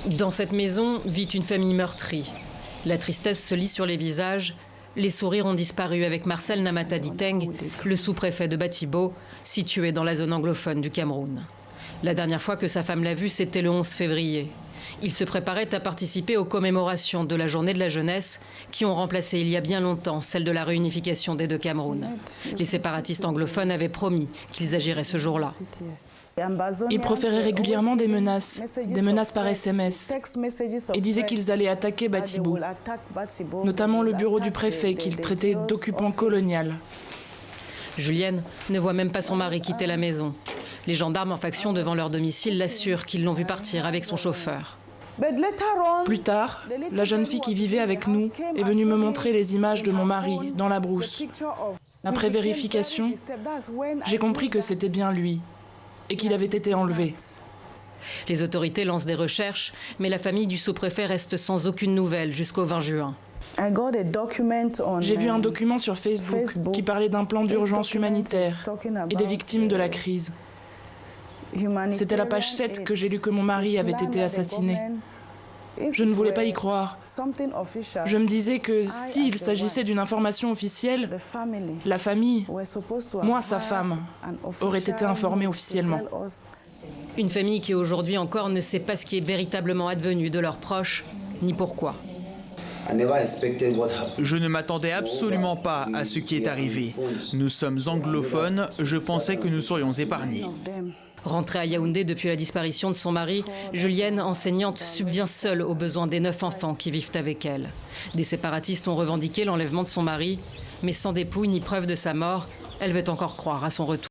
Dans cette maison vit une famille meurtrie. La tristesse se lit sur les visages. Les sourires ont disparu avec Marcel Namata Diteng, le sous-préfet de Batibo, situé dans la zone anglophone du Cameroun. La dernière fois que sa femme l'a vu, c'était le 11 février. Il se préparait à participer aux commémorations de la journée de la jeunesse qui ont remplacé il y a bien longtemps celle de la réunification des deux Camerouns. Les séparatistes anglophones avaient promis qu'ils agiraient ce jour-là. Ils proféraient régulièrement des menaces par SMS, et disaient qu'ils allaient attaquer Batibo, notamment le bureau du préfet qu'ils traitaient d'occupant colonial. Julienne ne voit même pas son mari quitter la maison. Les gendarmes en faction devant leur domicile l'assurent qu'ils l'ont vu partir avec son chauffeur. Plus tard, la jeune fille qui vivait avec nous est venue me montrer les images de mon mari dans la brousse. Après vérification, j'ai compris que c'était bien lui et qu'il avait été enlevé. Les autorités lancent des recherches, mais la famille du sous-préfet reste sans aucune nouvelle jusqu'au 20 juin. J'ai vu un document sur Facebook qui parlait d'un plan d'urgence humanitaire et des victimes de la crise. C'était la page 7 que j'ai lu que mon mari avait été assassiné. Je ne voulais pas y croire. Je me disais que s'il s'agissait d'une information officielle, la famille, moi sa femme, aurait été informée officiellement. Une famille qui aujourd'hui encore ne sait pas ce qui est véritablement advenu de leurs proches, ni pourquoi. Je ne m'attendais absolument pas à ce qui est arrivé. Nous sommes anglophones, je pensais que nous serions épargnés. Rentrée à Yaoundé depuis la disparition de son mari, Julienne, enseignante, subvient seule aux besoins des 9 enfants qui vivent avec elle. Des séparatistes ont revendiqué l'enlèvement de son mari, mais sans dépouille ni preuve de sa mort, elle veut encore croire à son retour.